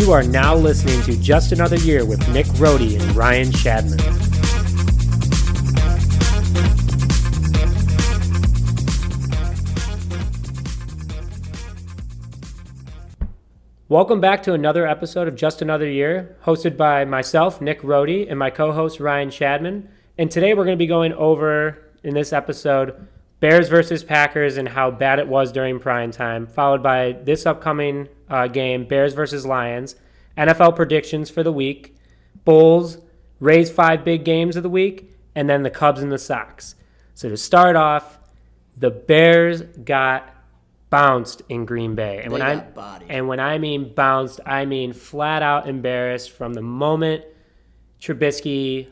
You are now listening to Just Another Year with Nick Rohde and Ryan Shadman. Welcome back to another episode of Just Another Year, hosted by myself, Nick Rohde, and my co-host, Ryan Shadman. And today we're going to be going over, in this episode, Bears versus Packers and how bad it was during prime time, followed by this upcoming game, Bears versus Lions, NFL predictions for the week, Bulls, Rays 5 big games of the week, and then the Cubs and the Sox. So to start off, the Bears got bounced in Green Bay. And when I mean bounced, I mean flat out embarrassed from the moment Trubisky,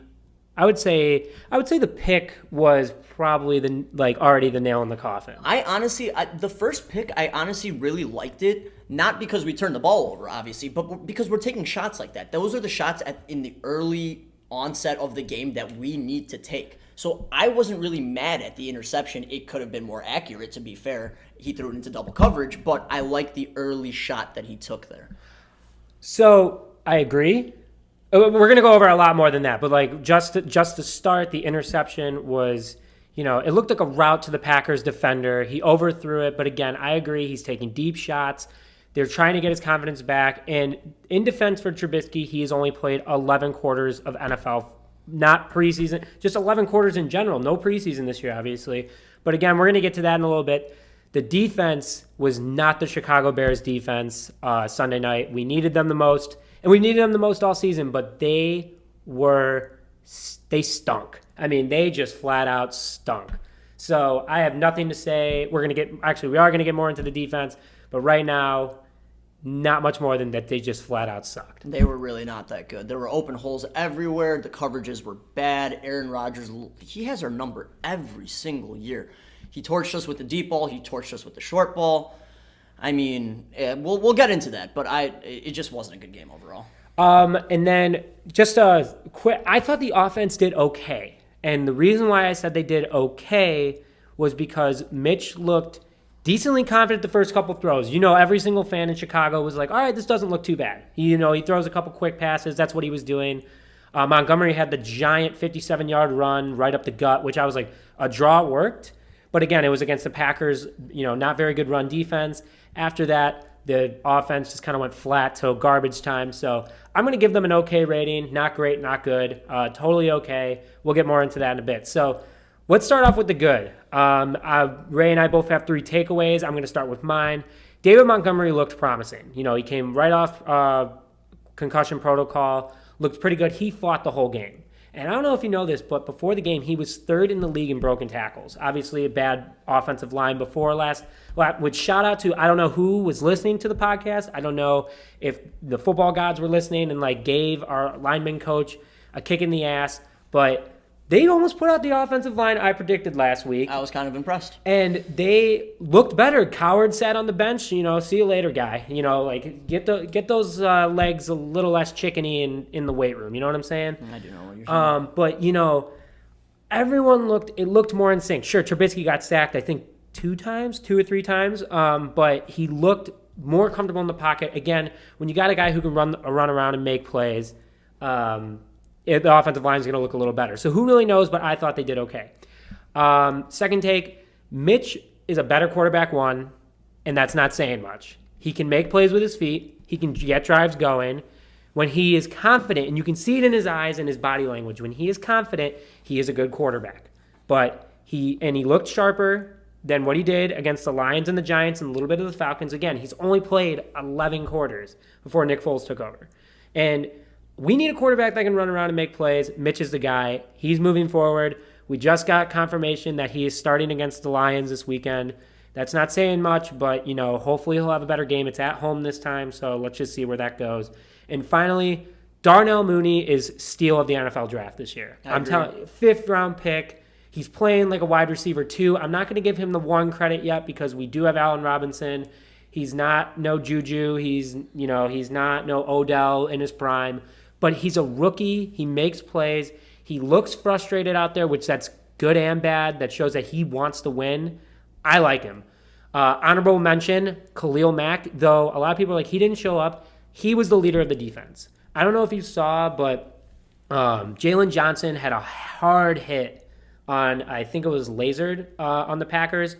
I would say the pick was probably already the nail in the coffin. The first pick, I honestly really liked it, not because we turned the ball over, obviously, but because we're taking shots like that. Those are the shots in the early onset of the game that we need to take. So I wasn't really mad at the interception. It could have been more accurate, to be fair. He threw it into double coverage, but I like the early shot that he took there. So I agree. We're going to go over a lot more than that, but just to start, the interception was, it looked like a route to the Packers defender. He overthrew it, but again, I agree. He's taking deep shots. They're trying to get his confidence back, and in defense for Trubisky, he has only played 11 quarters of NFL, not preseason, just 11 quarters in general. No preseason this year, obviously. But again, we're going to get to that in a little bit. The defense was not the Chicago Bears defense Sunday night. We needed them the most, and we needed them the most all season, but they stunk. I mean, they just flat out stunk. So I have nothing to say. We are going to get more into the defense, but right now, not much more than that. They just flat out sucked. They were really not that good. There were open holes everywhere. The coverages were bad. Aaron Rodgers, he has our number every single year. He torched us with the deep ball. He torched us with the short ball. I mean, we'll get into that, but it just wasn't a good game overall. And then just a quick, I thought the offense did okay. And the reason why I said they did okay was because Mitch looked decently confident the first couple throws. Every single fan in Chicago was like, all right, this doesn't look too bad. He throws a couple quick passes. That's what he was doing. Montgomery had the giant 57-yard run right up the gut, which I was like, a draw worked. But again, it was against the Packers, not very good run defense. After that, the offense just kind of went flat till garbage time. So I'm going to give them an okay rating. Not great, not good. Totally okay. We'll get more into that in a bit. So let's start off with the good. Ray and I both have 3 takeaways. I'm going to start with mine. David Montgomery looked promising. He came right off concussion protocol, looked pretty good. He fought the whole game. And I don't know if you know this, but before the game, he was 3rd in the league in broken tackles. Obviously, a bad offensive line before last. Which shout out to, I don't know who was listening to the podcast. I don't know if the football gods were listening and gave our lineman coach a kick in the ass. But they almost put out the offensive line I predicted last week. I was kind of impressed. And they looked better. Coward sat on the bench. See you later, guy. Get those legs a little less chickeny in the weight room. You know what I'm saying? I do know what you're saying. But, everyone looked more in sync. Sure, Trubisky got sacked, I think, 2 or 3 times. But he looked more comfortable in the pocket. Again, when you got a guy who can run around and make plays, the offensive line is going to look a little better. So who really knows, but I thought they did okay. Second take, Mitch is a better quarterback, one, and that's not saying much. He can make plays with his feet. He can get drives going. When he is confident, and you can see it in his eyes and his body language, when he is confident, he is a good quarterback. But he looked sharper than what he did against the Lions and the Giants and a little bit of the Falcons. Again, he's only played 11 quarters before Nick Foles took over. And we need a quarterback that can run around and make plays. Mitch is the guy. He's moving forward. We just got confirmation that he is starting against the Lions this weekend. That's not saying much, but, hopefully he'll have a better game. It's at home this time, so let's just see where that goes. And finally, Darnell Mooney is steal of the NFL draft this year. I'm telling you, 5th-round pick. He's playing like a wide receiver, too. I'm not going to give him the 1 credit yet because we do have Allen Robinson. He's not no Juju. He's not no Odell in his prime. But he's a rookie. He makes plays. He looks frustrated out there, which that's good and bad. That shows that he wants to win. I like him. Honorable mention, Khalil Mack, though a lot of people are like, he didn't show up. he was the leader of the defense. I don't know if you saw, but Jalen Johnson had a hard hit on, I think it was lasered on the Packers,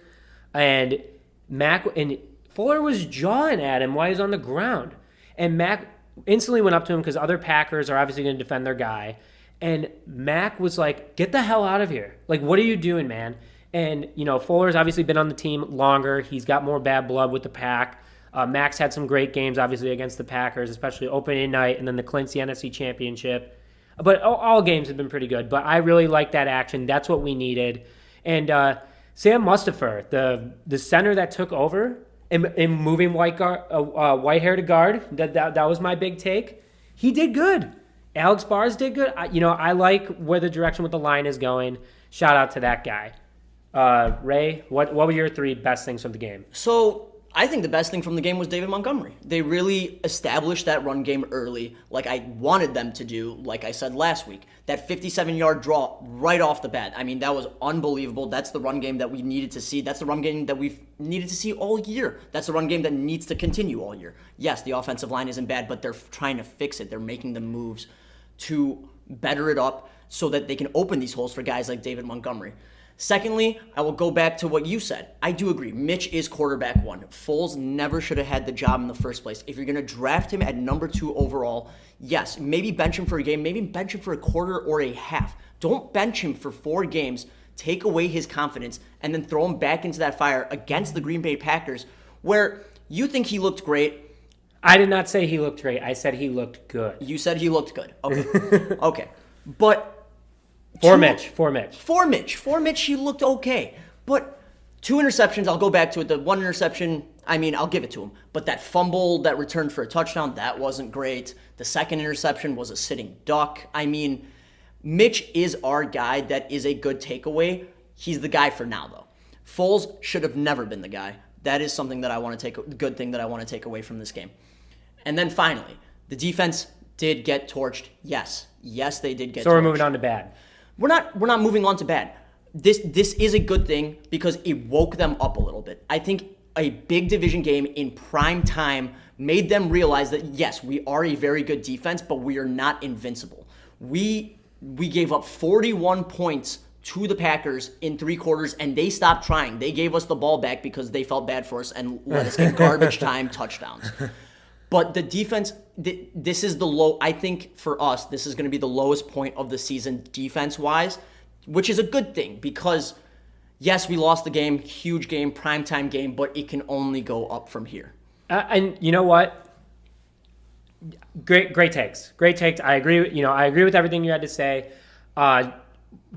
and Fuller was jawing at him while he was on the ground. And Mac instantly went up to him because other Packers are obviously going to defend their guy. And Mac was like, get the hell out of here. Like, what are you doing, man? And, Fuller's obviously been on the team longer. He's got more bad blood with the Pack. Mac's had some great games, obviously, against the Packers, especially opening night and then the Clincy NFC Championship. But all games have been pretty good. But I really like that action. That's what we needed. And Sam Mustipher, the center that took over in moving Whitehair to guard, that was my big take. He did good. Alex Bars did good. I like where the direction with the line is going. Shout out to that guy. Ray, what were your 3 best things from the game? So I think the best thing from the game was David Montgomery. They really established that run game early, like I wanted them to do, like I said last week. That 57-yard draw right off the bat. I mean, that was unbelievable. That's the run game that we needed to see. That's the run game that we've needed to see all year. That's the run game that needs to continue all year. Yes, the offensive line isn't bad, but they're trying to fix it. They're making the moves to better it up so that they can open these holes for guys like David Montgomery. Secondly, I will go back to what you said. I do agree. Mitch is quarterback 1. Foles never should have had the job in the first place. If you're going to draft him at number 2 overall, yes, maybe bench him for a game, maybe bench him for a quarter or a half. Don't bench him for 4 games, take away his confidence, and then throw him back into that fire against the Green Bay Packers, where you think he looked great. I did not say he looked great. I said he looked good. You said he looked good. Okay. Okay. But For Mitch, he looked okay. But 2 interceptions, I'll go back to it. The 1 interception, I'll give it to him. But that fumble that returned for a touchdown, that wasn't great. The second interception was a sitting duck. Mitch is our guy that is a good takeaway. He's the guy for now, though. Foles should have never been the guy. That is something that I want to good thing that I want to take away from this game. And then finally, the defense did get torched. Yes, they did get torched. So we're moving on to bad. We're not moving on to bad. This is a good thing because it woke them up a little bit. I think a big division game in prime time made them realize that, yes, we are a very good defense, but we are not invincible. We gave up 41 points to the Packers in 3 quarters, and they stopped trying. They gave us the ball back because they felt bad for us and let us get garbage time touchdowns. But the defense, this is the low. I think for us, this is going to be the lowest point of the season defense-wise, which is a good thing because, yes, we lost the game, huge game, primetime game, but it can only go up from here. And you know what? Great takes. I agree. I agree with everything you had to say.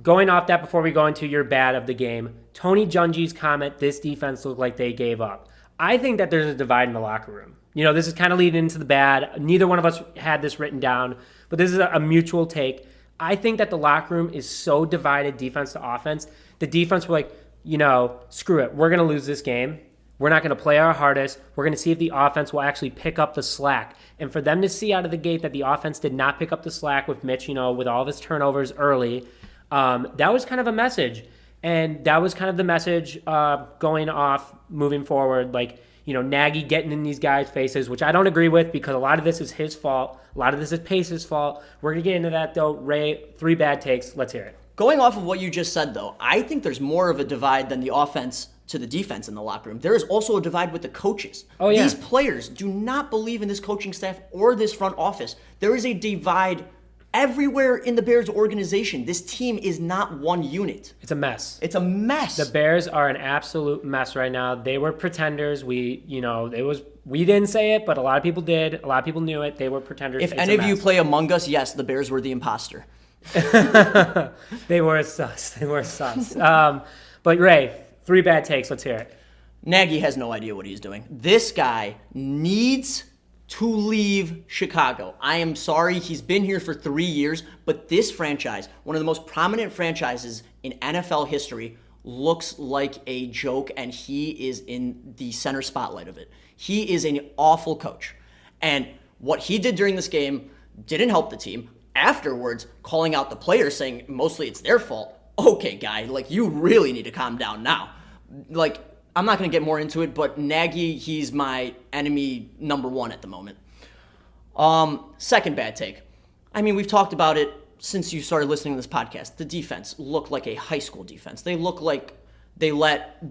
Going off that before we go into your bad of the game, Tony Dungy's comment, this defense looked like they gave up. I think that there's a divide in the locker room. This is kind of leading into the bad. Neither one of us had this written down, but this is a mutual take. I think that the locker room is so divided, defense to offense. The defense were like, screw it. We're going to lose this game. We're not going to play our hardest. We're going to see if the offense will actually pick up the slack. And for them to see out of the gate that the offense did not pick up the slack with Mitch, with all of his turnovers early, that was kind of a message. And that was kind of the message going off moving forward. Like, Nagy getting in these guys' faces, which I don't agree with because a lot of this is his fault. A lot of this is Pace's fault. We're going to get into that, though. Ray, 3 bad takes. Let's hear it. Going off of what you just said, though, I think there's more of a divide than the offense to the defense in the locker room. There is also a divide with the coaches. Oh, yeah. These players do not believe in this coaching staff or this front office. There is a divide everywhere in the Bears organization. This team is not one unit. It's a mess. It's a mess. The Bears are an absolute mess right now. They were pretenders. We didn't say it, but a lot of people did. A lot of people knew it. They were pretenders. If any of you play Among Us, yes, the Bears were the imposter. They were sus. But Ray, 3 bad takes. Let's hear it. Nagy has no idea what he's doing. This guy needs to leave Chicago. I am sorry, he's been here for 3 years, but this franchise, one of the most prominent franchises in NFL history, looks like a joke, and he is in the center spotlight of it. He is an awful coach. And what he did during this game didn't help the team. Afterwards, calling out the players, saying mostly it's their fault. Okay, guy, you really need to calm down now. I'm not going to get more into it, but Nagy, he's my enemy number 1 at the moment. Second bad take. I mean, we've talked about it since you started listening to this podcast. The defense looked like a high school defense. They look like they let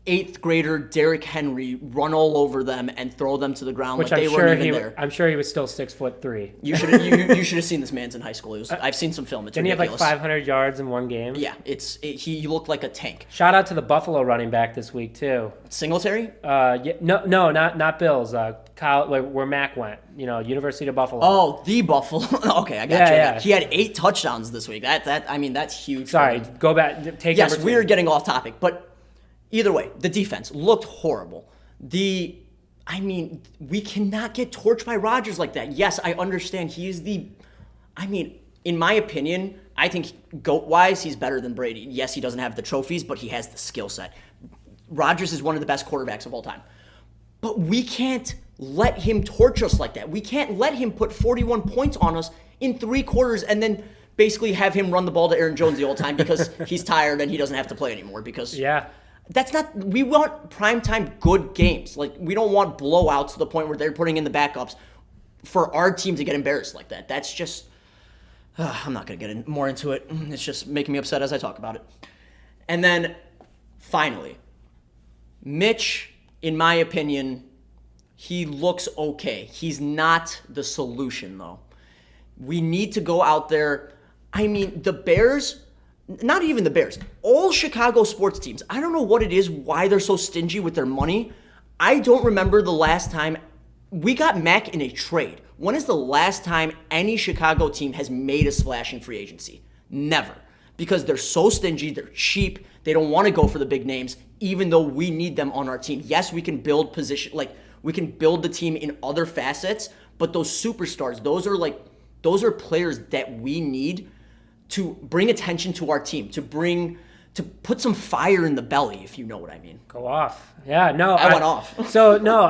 8th grader Derrick Henry run all over them and throw them to the ground Which like they weren't even there. I'm sure he was still 6'3". You should have seen this man's in high school. I've seen some film. It's Didn't ridiculous. he have like 500 yards in one game? Yeah, he looked like a tank. Shout out to the Buffalo running back this week too. Singletary? Yeah, no, not Bills. Kyle, where Mac went. University of Buffalo. Oh, the Buffalo. Okay, I got you. Yeah. He had 8 touchdowns this week. That's huge. Sorry, go back. Take Yes, number 2. we are getting off topic, but either way, the defense looked horrible. We cannot get torched by Rodgers like that. Yes, I understand he is in my opinion, I think GOAT-wise, he's better than Brady. Yes, he doesn't have the trophies, but he has the skill set. Rodgers is one of the best quarterbacks of all time. But we can't let him torch us like that. We can't let him put 41 points on us in 3 quarters and then basically have him run the ball to Aaron Jones the whole time because he's tired and he doesn't have to play anymore. Because we want primetime good games. Like, we don't want blowouts to the point where they're putting in the backups for our team to get embarrassed like that. That's just, I'm not going to get more into it. It's just making me upset as I talk about it. And then, finally, Mitch, in my opinion, he looks okay. He's not the solution, though. We need to go out there. The Bears, not even the Bears, all Chicago sports teams, I don't know what it is, why they're so stingy with their money. I don't remember the last time we got Mac in a trade. When is the last time any Chicago team has made a splash in free agency? Never. Because they're so stingy, they're cheap, they don't want to go for the big names, even though we need them on our team. Yes, we can build we can build the team in other facets, but those superstars, those are players that we need to bring attention to our team, to put some fire in the belly, if you know what I mean. Go off. Yeah, no. I went off. So, no,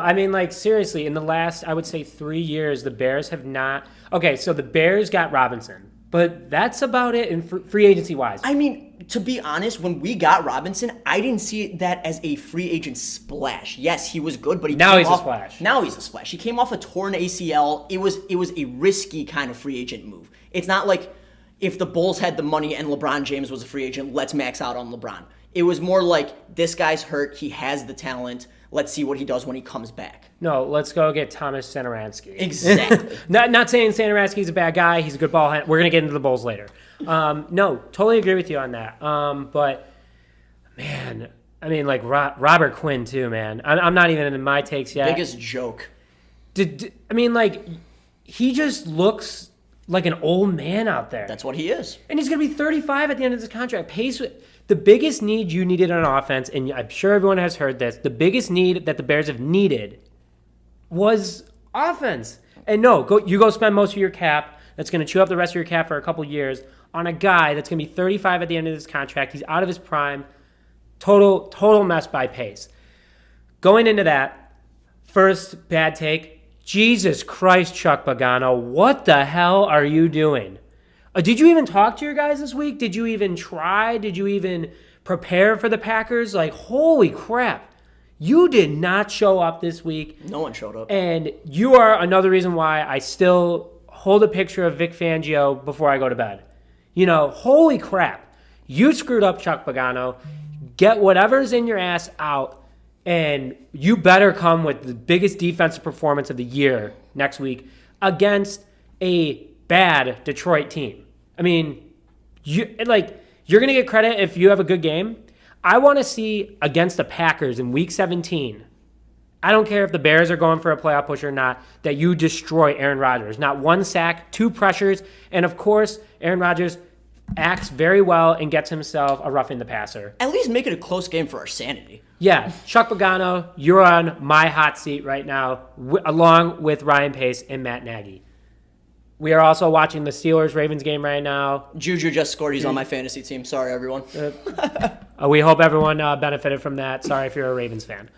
seriously, in the last, I would say 3 years, the Bears have not. Okay, so the Bears got Robinson, but that's about it in free agency-wise. To be honest, when we got Robinson, I didn't see that as a free agent splash. Yes, he was good, but Now he's a splash. Now he's a splash. He came off a torn ACL. It was a risky kind of free agent move. It's not like if the Bulls had the money and LeBron James was a free agent, let's max out on LeBron. It was more like, this guy's hurt, he has the talent, let's see what he does when he comes back. No, let's go get Thomas Satoransky. Exactly. not saying Satoransky's a bad guy, he's a good ball handler. We're going to get into the Bulls later. No, totally agree with you on that. But, man, Robert Quinn too, man. I'm not even in my takes yet. Biggest joke. He just looks like an old man out there. That's what he is. And he's going to be 35 at the end of his contract. The biggest need you needed on offense, and I'm sure everyone has heard this, the biggest need that the Bears have needed was offense. And you go spend most of your cap, that's going to chew up the rest of your cap for a couple years, on a guy that's going to be 35 at the end of his contract. He's out of his prime. Total mess by Pace. Going into that, first bad take, Jesus Christ, Chuck Pagano, what the hell are you doing? Did you even talk to your guys this week? Did you even try? Did you even prepare for the Packers? Holy crap. You did not show up this week. No one showed up. And you are another reason why I still hold a picture of Vic Fangio before I go to bed. Holy crap. You screwed up, Chuck Pagano. Get whatever's in your ass out. And you better come with the biggest defensive performance of the year next week against a bad Detroit team. You're going to get credit if you have a good game. I want to see against the Packers in Week 17. I don't care if the Bears are going for a playoff push or not, that you destroy Aaron Rodgers. Not one sack, 2 pressures, and of course, Aaron Rodgers acts very well and gets himself a roughing the passer. At least make it a close game for our sanity. Yeah, Chuck Pagano, you're on my hot seat right now, along with Ryan Pace and Matt Nagy. We are also watching the Steelers-Ravens game right now. Juju just scored. He's on my fantasy team. Sorry, everyone. We hope everyone benefited from that. Sorry if you're a Ravens fan.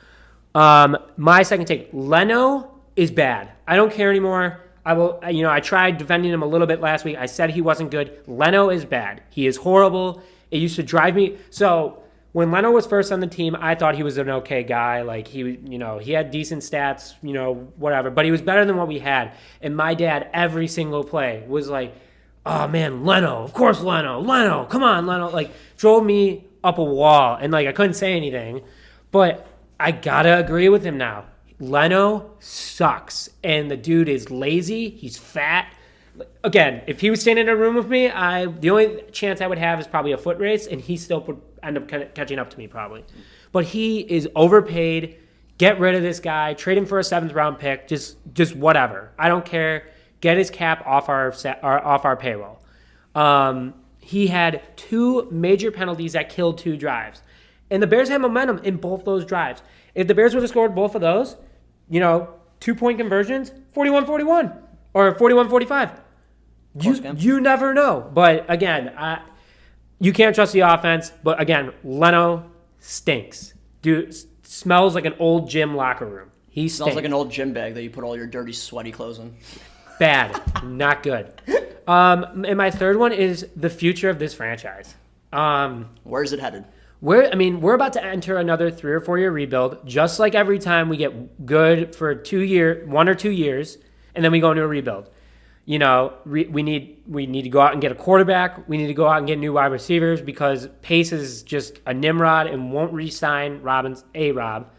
My second take, Leno is bad. I don't care anymore. I tried defending him a little bit last week. I said he wasn't good. Leno is bad. He is horrible. It used to drive me. So when Leno was first on the team, I thought he was an okay guy. Like he had decent stats, whatever, but he was better than what we had. And my dad, every single play was like, oh man, Leno, of course Leno, come on, Leno. Like drove me up a wall, and like I couldn't say anything. But I gotta agree with him now. Leno sucks, and the dude is lazy. He's fat. Again, if he was standing in a room with me, the only chance I would have is probably a foot race, and he still would end up catching up to me probably. But he is overpaid. Get rid of this guy. Trade him for a 7th-round pick. Just whatever. I don't care. Get his cap off our payroll. He had 2 major penalties that killed 2 drives, and the Bears had momentum in both those drives. If the Bears would have scored both of those, 2-point conversions, 41-41 or 41-45. You never know. But again, you can't trust the offense. But again, Leno stinks. Dude smells like an old gym locker room. He stinks. Smells like an old gym bag that you put all your dirty, sweaty clothes in. Bad. Not good. And my third one is the future of this franchise. Where's it headed? We're about to enter another 3 or 4 year rebuild. Just like every time we get good for 1 or 2 years, and then we go into a rebuild. We need to go out and get a quarterback. We need to go out and get new wide receivers because Pace is just a Nimrod and won't re-sign A-Rob.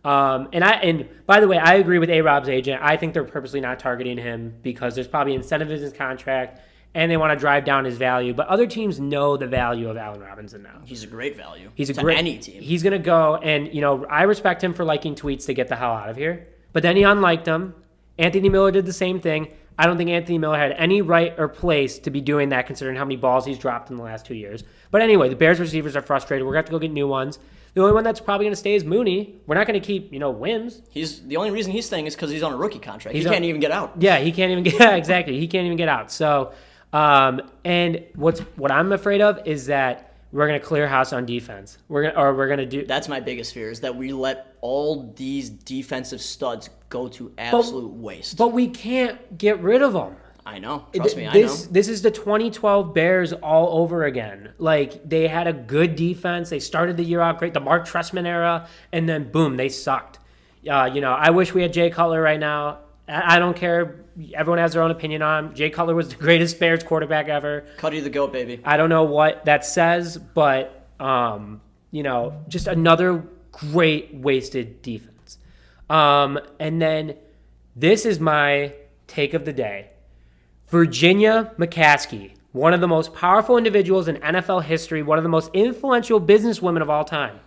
And by the way, I agree with A-Rob's agent. I think they're purposely not targeting him because there's probably incentive in his contract and they want to drive down his value. But other teams know the value of Allen Robinson now. He's a great value. Any team. He's going to go, and I respect him for liking tweets to get the hell out of here. But then he unliked them. Anthony Miller did the same thing. I don't think Anthony Miller had any right or place to be doing that considering how many balls he's dropped in the last 2 years. But anyway, the Bears receivers are frustrated. We're going to have to go get new ones. The only one that's probably going to stay is Mooney. We're not going to keep, Wims. The only reason he's staying is because he's on a rookie contract. He can't even get out. Yeah, he can't even get exactly. He can't even get out. So, and what I'm afraid of is that we're going to clear house on defense. We're going to do. That's my biggest fear is that we let all these defensive studs go to absolute waste. But we can't get rid of them. I know. Trust me, I know. This is the 2012 Bears all over again. Like, they had a good defense. They started the year out great, the Mark Trestman era, and then, boom, they sucked. I wish we had Jay Cutler right now. I don't care. Everyone has their own opinion on him. Jay Cutler was the greatest Bears quarterback ever. Cuddy the GOAT, baby. I don't know what that says, but, just another great wasted defense. And then this is my take of the day. Virginia McCaskey, one of the most powerful individuals in NFL history, one of the most influential businesswomen of all time,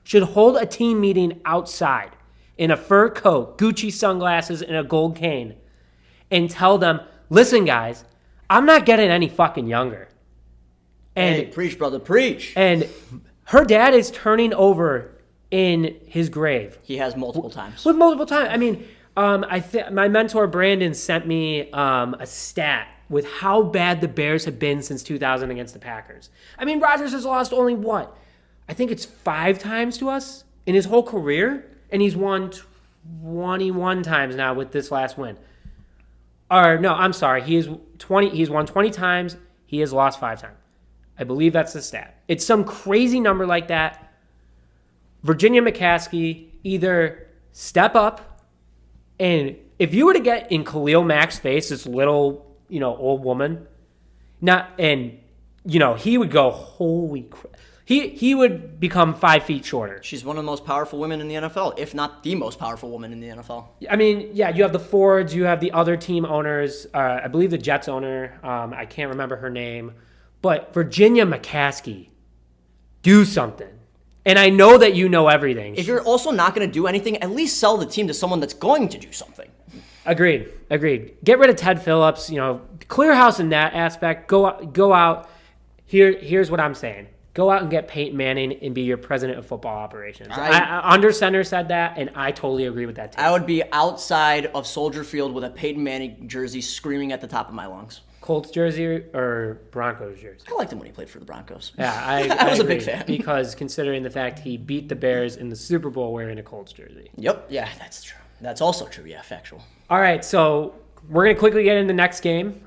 should hold a team meeting outside in a fur coat, Gucci sunglasses, and a gold cane and tell them, listen, guys, I'm not getting any fucking younger. And hey, preach, brother, preach. And her dad is turning over in his grave. He has multiple times. With multiple times. I mean, my mentor Brandon sent me a stat with how bad the Bears have been since 2000 against the Packers. I mean, Rodgers has lost only what? I think it's 5 times to us in his whole career, and he's won 21 times now with this last win. Or no, I'm sorry, he's won 20 times, he has lost 5 times. I believe that's the stat. It's some crazy number like that. Virginia McCaskey either step up. And if you were to get in Khalil Mack's face, this little, old woman, he would go, holy crap. He would become 5 feet shorter. She's one of the most powerful women in the NFL, if not the most powerful woman in the NFL. I mean, yeah, you have the Fords, you have the other team owners. I believe the Jets owner, I can't remember her name. But Virginia McCaskey, do something. And I know that you know everything. If you're also not going to do anything, at least sell the team to someone that's going to do something. Agreed. Get rid of Ted Phillips. Clear house in that aspect. Go out. Here's what I'm saying. Go out and get Peyton Manning and be your president of football operations. Under Center said that, and I totally agree with that too. I would be outside of Soldier Field with a Peyton Manning jersey screaming at the top of my lungs. Colts jersey or Broncos jersey? I liked him when he played for the Broncos. Yeah, I was a big fan. Because considering the fact he beat the Bears in the Super Bowl wearing a Colts jersey. Yep, yeah, that's true. That's also true, yeah, factual. All right, so we're going to quickly get into the next game.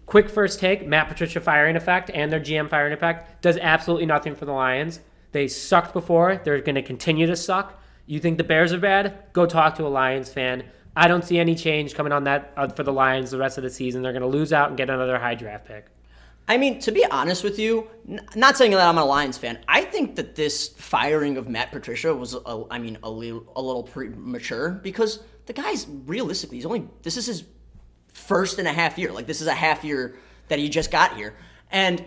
Quick first take, Matt Patricia firing effect and their GM firing effect does absolutely nothing for the Lions. They sucked before. They're going to continue to suck. You think the Bears are bad? Go talk to a Lions fan. I don't see any change coming on that for the Lions the rest of the season. They're going to lose out and get another high draft pick. I mean, to be honest with you, not saying that I'm a Lions fan, I think that this firing of Matt Patricia was, a little premature because the guy's realistically, this is his first and a half year. Like, this is a half year that he just got here. And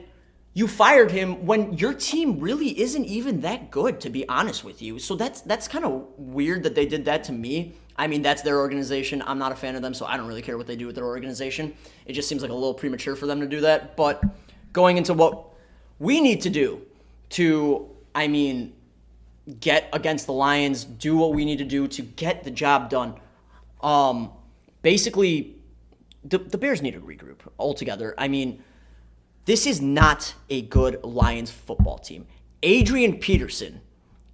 you fired him when your team really isn't even that good, to be honest with you. So that's kind of weird that they did that to me. I mean, that's their organization. I'm not a fan of them, so I don't really care what they do with their organization. It just seems like a little premature for them to do that. But going into what we need to do to, get against the Lions, do what we need to do to get the job done. Basically, the Bears need to regroup altogether. I mean, this is not a good Lions football team. Adrian Peterson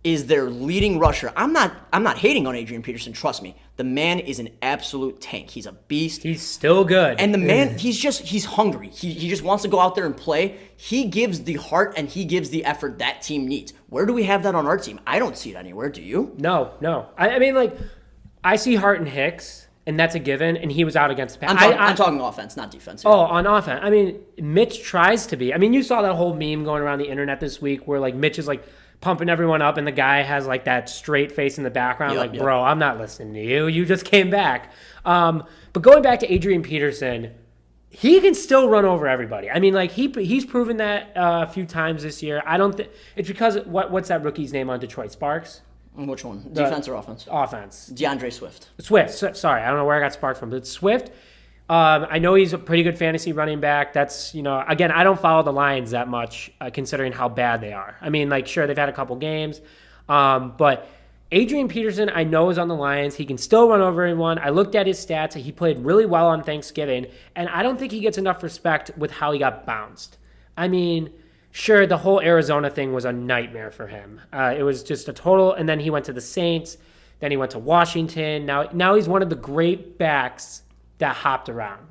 is their leading rusher. I'm not hating on Adrian Peterson, trust me. The man is an absolute tank. He's a beast. He's still good. And the man, he's hungry. He just wants to go out there and play. He gives the heart and he gives the effort that team needs. Where do we have that on our team? I don't see it anywhere. Do you? No. I see Hart and Hicks, and that's a given, and he was out against the Packers. I'm talking offense, not defense. Oh, on offense. I mean, Mitch tries to be. I mean, you saw that whole meme going around the internet this week where, Mitch is, pumping everyone up, and the guy has, that straight face in the background. Yep. Bro, I'm not listening to you. You just came back. But going back to Adrian Peterson, he can still run over everybody. I mean, he's proven that a few times this year. I don't think it's because what's that rookie's name on Detroit? Sparks? Which one? Defense or offense? Offense. DeAndre Swift. Sorry, I don't know where I got Sparks from, but it's Swift. I know he's a pretty good fantasy running back. That's, again, I don't follow the Lions that much considering how bad they are. I mean, sure, they've had a couple games. But Adrian Peterson, I know, is on the Lions. He can still run over everyone. I looked at his stats. He played really well on Thanksgiving. And I don't think he gets enough respect with how he got bounced. I mean, sure, the whole Arizona thing was a nightmare for him. It was just a total. And then he went to the Saints. Then he went to Washington. Now he's one of the great backs that hopped around.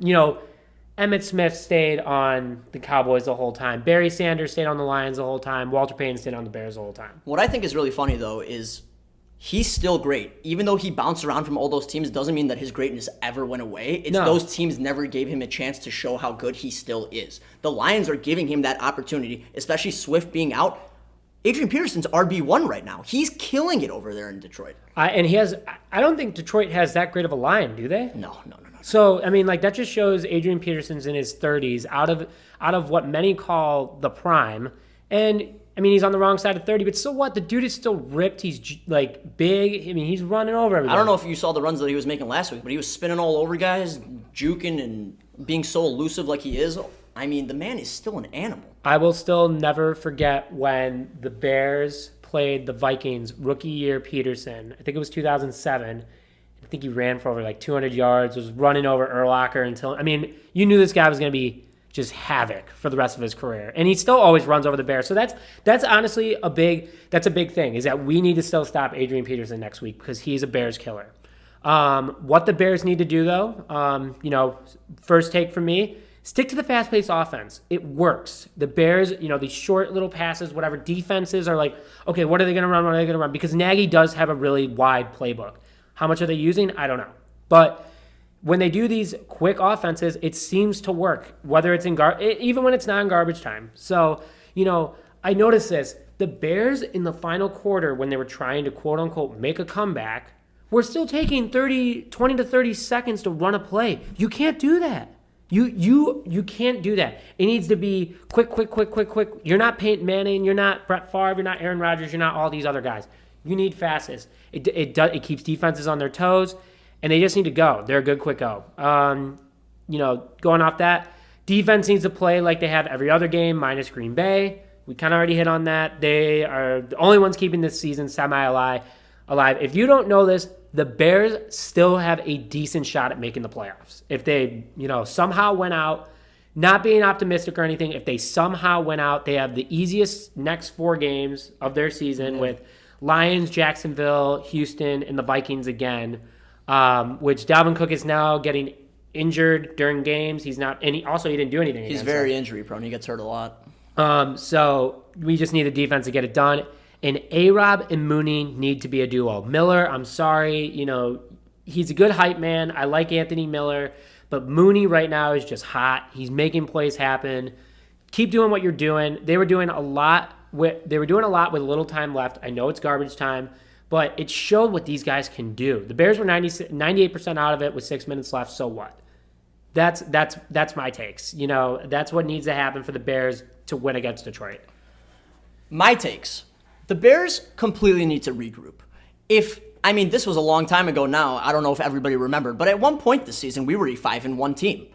Emmitt Smith stayed on the Cowboys the whole time. Barry Sanders stayed on the Lions the whole time. Walter Payton stayed on the Bears the whole time. What I think is really funny, though, is he's still great. Even though he bounced around from all those teams, doesn't mean that his greatness ever went away. It's those teams never gave him a chance to show how good he still is. The Lions are giving him that opportunity, especially Swift being out. Adrian Peterson's RB1 right now. He's killing it over there in Detroit. And I don't think Detroit has that great of a line, do they? No. So, that just shows Adrian Peterson's in his 30s, out of what many call the prime. And, he's on the wrong side of 30, but so what? The dude is still ripped. He's, big. He's running over everybody. I don't know if you saw the runs that he was making last week, but he was spinning all over guys, juking and being so elusive like he is. The man is still an animal. I will still never forget when the Bears played the Vikings rookie year Peterson. I think it was 2007. I think he ran for over 200 yards, was running over Urlacher until, you knew this guy was going to be just havoc for the rest of his career. And he still always runs over the Bears. So that's honestly a big thing, is that we need to still stop Adrian Peterson next week because he's a Bears killer. What the Bears need to do, though, first take from me, stick to the fast-paced offense. It works. The Bears, these short little passes, whatever, defenses are okay, what are they going to run? What are they going to run? Because Nagy does have a really wide playbook. How much are they using? I don't know. But when they do these quick offenses, it seems to work, whether it's even when it's not in garbage time. So, I noticed this. The Bears in the final quarter, when they were trying to quote-unquote make a comeback, were still taking 20 to 30 seconds to run a play. You can't do that. You can't do that. It needs to be quick. You're not Peyton Manning. You're not Brett Favre. You're not Aaron Rodgers. You're not all these other guys. You need fastest. It keeps defenses on their toes, and they just need to go. They're a good quick go. Going off that, defense needs to play like they have every other game, minus Green Bay. We kind of already hit on that. They are the only ones keeping this season semi-alive. If you don't know this, the Bears still have a decent shot at making the playoffs. If they, somehow went out, not being optimistic or anything, if they somehow went out, they have the easiest next 4 games of their season with Lions, Jacksonville, Houston, and the Vikings again, which Dalvin Cook is now getting injured during games. He's not, and he didn't do anything. He's very injury prone. He gets hurt a lot. So we just need the defense to get it done. And A-Rob and Mooney need to be a duo. Miller, I'm sorry, he's a good hype man. I like Anthony Miller, but Mooney right now is just hot. He's making plays happen. Keep doing what you're doing. They were doing a lot with a little time left. I know it's garbage time, but it showed what these guys can do. The Bears were 98% out of it with 6 minutes left. So what? That's my takes. That's what needs to happen for the Bears to win against Detroit. My takes. The Bears completely need to regroup. This was a long time ago now. I don't know if everybody remembered, but at one point this season, we were a 5-1 team.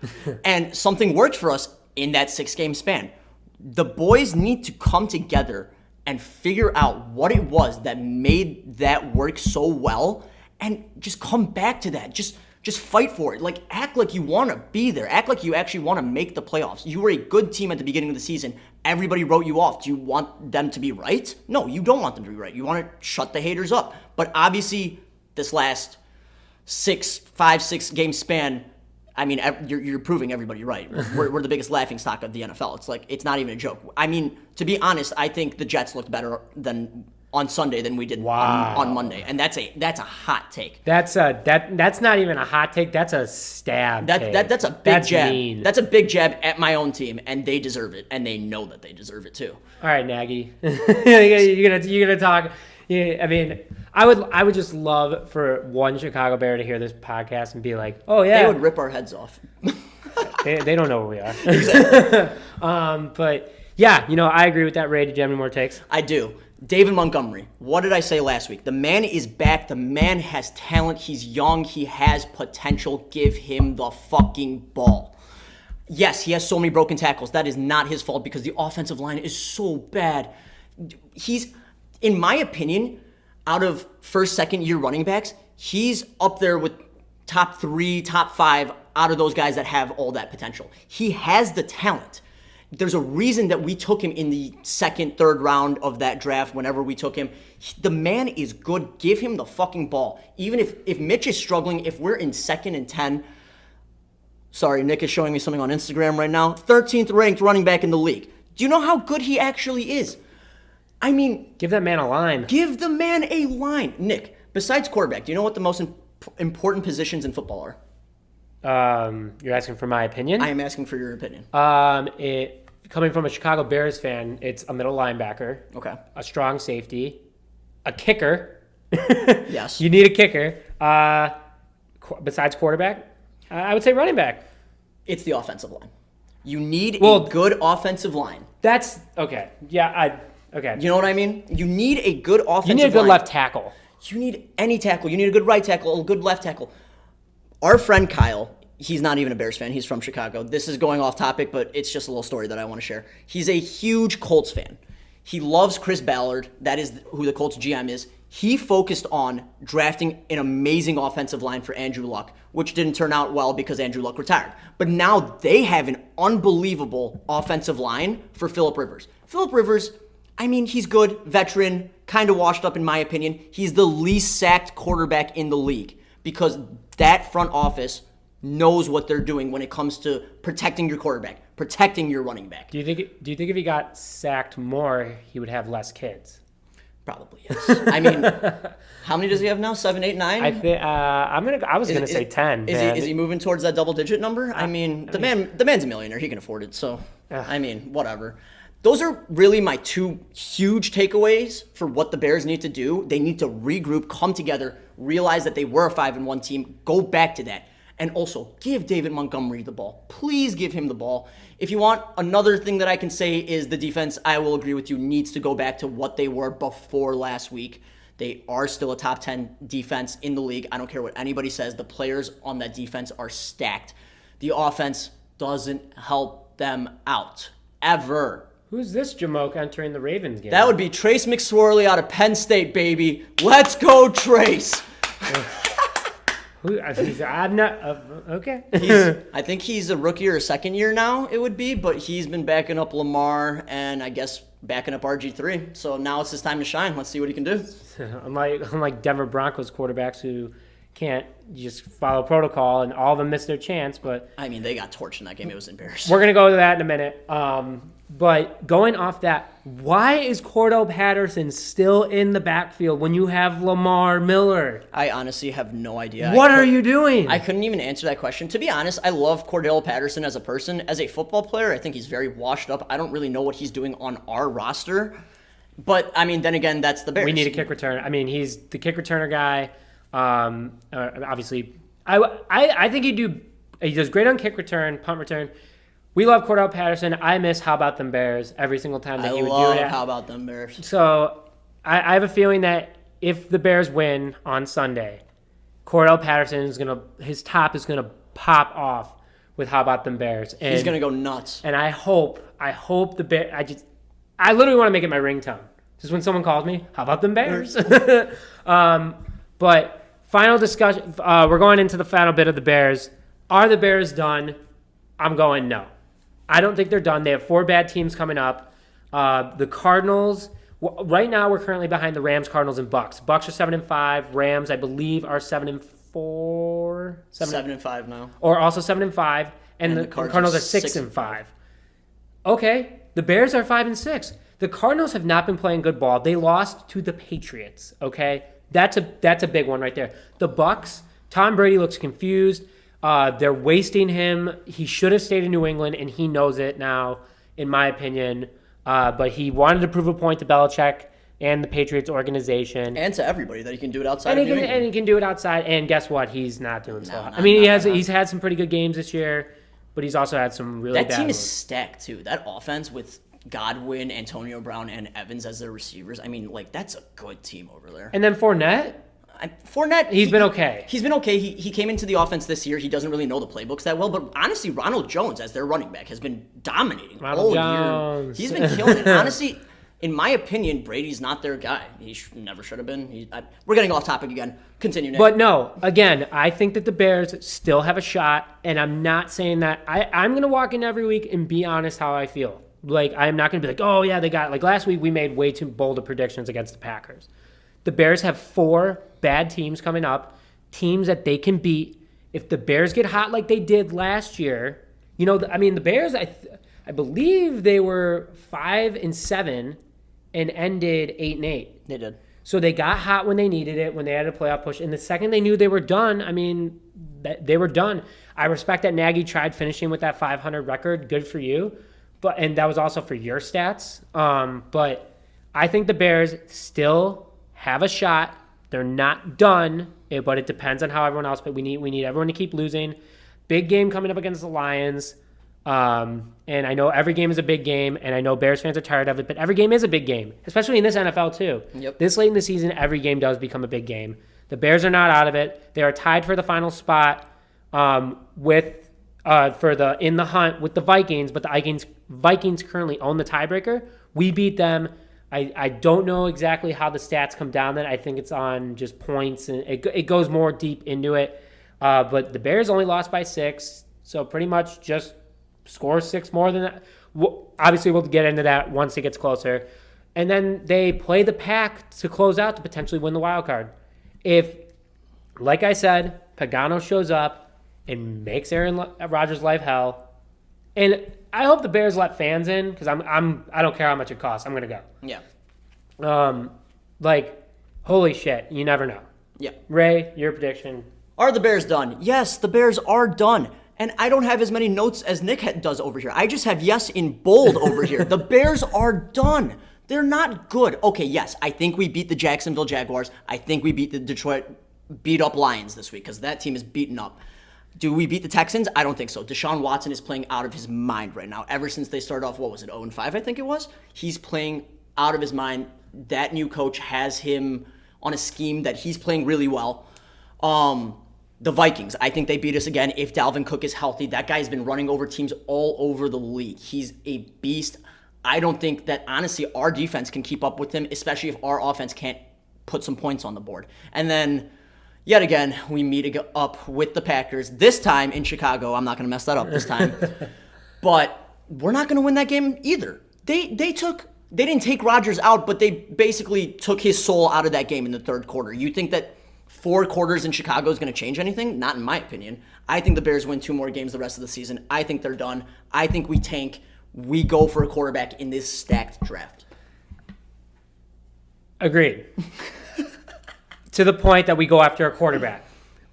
And something worked for us in that 6-game span. The boys need to come together and figure out what it was that made that work so well and just come back to that. Just fight for it. Act like you want to be there. Act like you actually want to make the playoffs. You were a good team at the beginning of the season. Everybody wrote you off. Do you want them to be right? No, you don't want them to be right. You want to shut the haters up. But obviously, this last 5-6 game span, you're proving everybody right. We're the biggest laughing stock of the NFL. It's not even a joke. To be honest, I think the Jets looked better on Sunday than we did on Monday, and that's a hot take. That's not even a hot take. That's a stab. That's a big jab. Mean. That's a big jab at my own team, and they deserve it, and they know that they deserve it too. All right, Nagy, you're gonna talk. Yeah, I would just love for one Chicago Bear to hear this podcast and be like, oh yeah, they would rip our heads off. they don't know who we are. Exactly. But yeah, I agree with that. Ray, did you have any more takes? I do. David Montgomery, what did I say last week? The man is back. The man has talent. He's young. He has potential. Give him the fucking ball. Yes, he has so many broken tackles. That is not his fault because the offensive line is so bad. He's, in my opinion, out of first, second year running backs, he's up there with top 3, top 5 out of those guys that have all that potential. He has the talent. There's a reason that we took him in the second, third round of that draft whenever we took him. The man is good. Give him the fucking ball. Even if Mitch is struggling, if we're in 2nd and 10, sorry, Nick is showing me something on Instagram right now, 13th ranked running back in the league. Do you know how good he actually is? Give that man a line. Give the man a line. Nick, besides quarterback, do you know what the most important positions in football are? You're asking for my opinion? I am asking for your opinion. Coming from a Chicago Bears fan, it's a middle linebacker. Okay. A strong safety. A kicker. Yes. You need a kicker. Besides quarterback, I would say running back. It's the offensive line. You need a good offensive line. That's okay. Yeah, okay. You know what I mean? You need a good offensive line. You need a good left tackle. You need any tackle. You need a good right tackle, a good left tackle. Our friend Kyle, he's not even a Bears fan. He's from Chicago. This is going off topic, but it's just a little story that I want to share. He's a huge Colts fan. He loves Chris Ballard. That is who the Colts GM is. He focused on drafting an amazing offensive line for Andrew Luck, which didn't turn out well because Andrew Luck retired. But now they have an unbelievable offensive line for Phillip Rivers. Phillip Rivers, he's good, veteran, kind of washed up in my opinion. He's the least sacked quarterback in the league because that front office knows what they're doing when it comes to protecting your quarterback, protecting your running back. Do you think if he got sacked more, he would have less kids? Probably, yes. How many does he have now? 7, 8, 9? I was gonna say 10. Is he moving towards that double-digit number? The man's a millionaire. He can afford it. So, whatever. Those are really my 2 huge takeaways for what the Bears need to do. They need to regroup, come together, realize that they were a 5-1 team, go back to that. And also, give David Montgomery the ball. Please give him the ball. If you want, another thing that I can say is the defense, I will agree with you, needs to go back to what they were before last week. They are still a top 10 defense in the league. I don't care what anybody says. The players on that defense are stacked. The offense doesn't help them out, ever. Who's this Jamoke entering the Ravens game? That would be Trace McSorley out of Penn State, baby. Let's go, Trace. I'm not okay. I think he's a rookie or a second year now, it would be, but he's been backing up Lamar and I guess backing up RG3. So now it's his time to shine. Let's see what he can do. Unlike Denver Broncos quarterbacks who can't just follow protocol, and all of them missed their chance. But I mean, they got torched in that game. It was embarrassing. we're going to go to that in a minute. But going off that, why is Cordell Patterson still in the backfield when you have Lamar Miller? I honestly have no idea. What are you doing? I couldn't even answer that question. To be honest, I love Cordell Patterson as a person. As a football player, I think he's very washed up. I don't really know what he's doing on our roster. But, I mean, then again, that's the Bears. We need a kick return. I mean, he's the kick returner guy. Obviously, I think he does great on kick return, punt return. We love Cordell Patterson. I miss How About Them Bears every single time that he would do it. How About Them Bears. So I have a feeling that if the Bears win on Sunday, Cordell Patterson his top is gonna pop off with How About Them Bears. And, he's gonna go nuts. And I hope the Bears. I literally want to make it my ringtone. Just when someone calls me, How About Them Bears? But final discussion. We're going into the final bit of the Bears. Are the Bears done? I'm going no. I don't think they're done. They have 4 bad teams coming up. The Cardinals, right now we're currently behind the Rams, Cardinals, and Bucks. Bucks are 7-5. Rams, I believe, are 7-4. 7-5 now. Or also 7-5. And the Cardinals are 6-5. Okay, the Bears are 5-6. The Cardinals have not been playing good ball. They lost to the Patriots. Okay, that's a big one right there. The Bucks, Tom Brady looks confused. They're wasting him. He should have stayed in New England, and he knows it now, in my opinion. But he wanted to prove a point to Belichick and the Patriots organization. And to everybody that he can do it outside of New England. And he can do it outside. And guess what? He's not doing so. I mean, he's had some pretty good games this year, but he's also had some really bad ones. That team is stacked, too. That offense with Godwin, Antonio Brown, and Evans as their receivers. I mean, that's a good team over there. And then Fournette? He's been okay. He's been okay. He came into the offense this year. He doesn't really know the playbooks that well, but honestly, Ronald Jones as their running back has been dominating all year. He's been killing it. Honestly, in my opinion, Brady's not their guy. He never should have been. We're getting off topic again. Continue, Nick. But no, again, I think that the Bears still have a shot, and I'm not saying that. I'm going to walk in every week and be honest how I feel. I'm not going to be like, oh, yeah, they got it. Last week we made way too bold of predictions against the Packers. The Bears have 4 bad teams coming up, teams that they can beat. If the Bears get hot like they did last year, the Bears, I believe they were 5-7 and ended 8-8. They did. So they got hot when they needed it, when they had a playoff push. And the second they knew they were done, they were done. I respect that Nagy tried finishing with that 500 record. Good for you. And that was also for your stats. But I think the Bears still have a shot. They're not done, but it depends on how everyone else. But we need everyone to keep losing. Big game coming up against the Lions. And I know every game is a big game, and I know Bears fans are tired of it, but every game is a big game, especially in this NFL too. Yep. This late in the season, every game does become a big game. The Bears are not out of it. They are tied for the final spot in the hunt with the Vikings, but the Vikings currently own the tiebreaker. We beat them. I don't know exactly how the stats come down that. I think it's on just points, and it goes more deep into it. But the Bears only lost by 6, so pretty much just score 6 more than that. Obviously, we'll get into that once it gets closer. And then they play the Pack to close out to potentially win the wild card. If, like I said, Pagano shows up and makes Aaron Rodgers' life hell, and I hope the Bears let fans in because I don't care how much it costs. I'm gonna go. Yeah. Holy shit, you never know. Yeah. Ray, your prediction? Are the Bears done? Yes, the Bears are done. And I don't have as many notes as Nick does over here. I just have yes in bold over here. The Bears are done. They're not good. Okay, yes, I think we beat the Jacksonville Jaguars. I think we beat the Detroit beat-up Lions this week because that team is beaten up. Do we beat the Texans? I don't think so. Deshaun Watson is playing out of his mind right now. Ever since they started off, 0-5, I think it was? He's playing out of his mind. That new coach has him on a scheme that he's playing really well. The Vikings, I think they beat us again if Dalvin Cook is healthy. That guy's been running over teams all over the league. He's a beast. I don't think that, honestly, our defense can keep up with him, especially if our offense can't put some points on the board. And then, yet again, we meet up with the Packers, this time in Chicago. I'm not going to mess that up this time. But we're not going to win that game either. They didn't take Rodgers out, but they basically took his soul out of that game in the third quarter. You think that 4 quarters in Chicago is going to change anything? Not in my opinion. I think the Bears win 2 more games the rest of the season. I think they're done. I think we tank. We go for a quarterback in this stacked draft. Agreed. To the point that we go after a quarterback.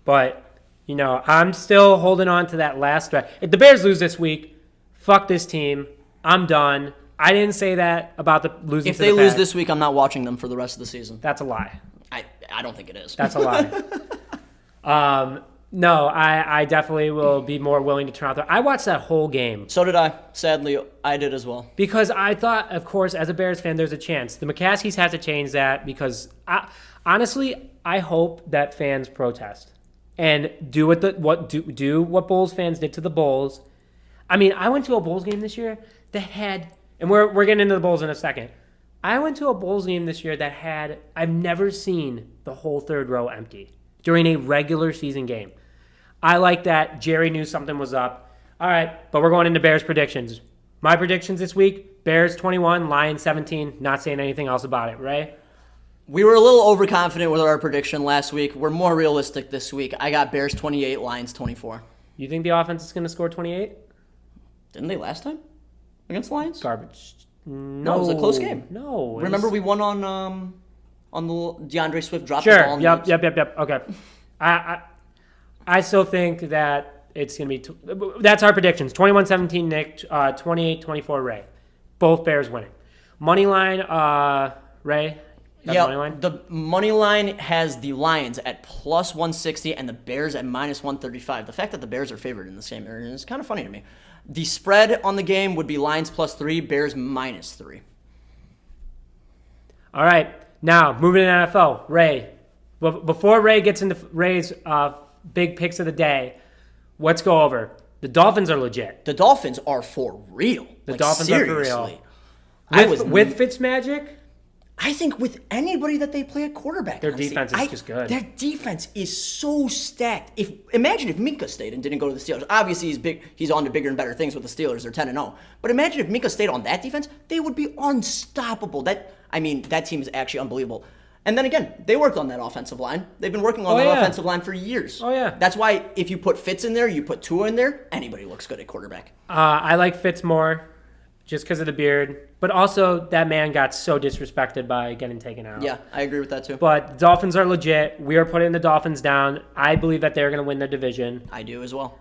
But, I'm still holding on to that last draft. If the Bears lose this week, fuck this team. I'm done. I didn't say that about the losing If to they the lose Pats. this week, I'm not watching them for the rest of the season. That's a lie. I don't think it is. That's a lie. No, I definitely will be more willing to turn out there. I watched that whole game. So did I. Sadly, I did as well. Because I thought, of course, as a Bears fan, there's a chance. The McCaskies have to change that because, honestly, I hope that fans protest and do what Bulls fans did to the Bulls. I mean, I went to a Bulls game this year that had, and we're getting into the Bulls in a second. I went to a Bulls game this year that had, I've never seen the whole third row empty during a regular season game. I like that Jerry knew something was up. All right, but we're going into Bears predictions. My predictions this week, Bears 21, Lions 17, not saying anything else about it, right? We were a little overconfident with our prediction last week. We're more realistic this week. I got Bears 28, Lions 24. You think the offense is going to score 28? Didn't they last time against the Lions? Garbage. No, it was a close game. No. Remember we won on the DeAndre Swift dropped Sure. the ball. Yep. Okay. I still think that it's going to be that's our predictions. 21-17 Nick, 28-24 Ray. Both Bears winning. Money line, Ray. Yeah, the money line has the Lions at plus 160 and the Bears at minus 135. The fact that the Bears are favored in the same area is kind of funny to me. The spread on the game would be Lions plus 3, Bears minus 3. All right. Now, moving to NFL. Ray, before Ray gets into Ray's big picks of the day, let's go over. The Dolphins are legit. The Dolphins are for real. The Dolphins seriously. are for real. With Fitzmagic? I think with anybody that they play at quarterback. Their defense is just good. Their defense is so stacked. Imagine if Minka stayed and didn't go to the Steelers. Obviously, he's on to bigger and better things with the Steelers. They're 10-0. But imagine if Minka stayed on that defense, they would be unstoppable. That team is actually unbelievable. And then again, they worked on that offensive line. They've been working on that offensive line for years. Oh, yeah. That's why if you put Fitz in there, you put Tua in there, anybody looks good at quarterback. I like Fitz more just because of the beard. But also, that man got so disrespected by getting taken out. Yeah, I agree with that too. But the Dolphins are legit. We are putting the Dolphins down. I believe that they're going to win their division. I do as well.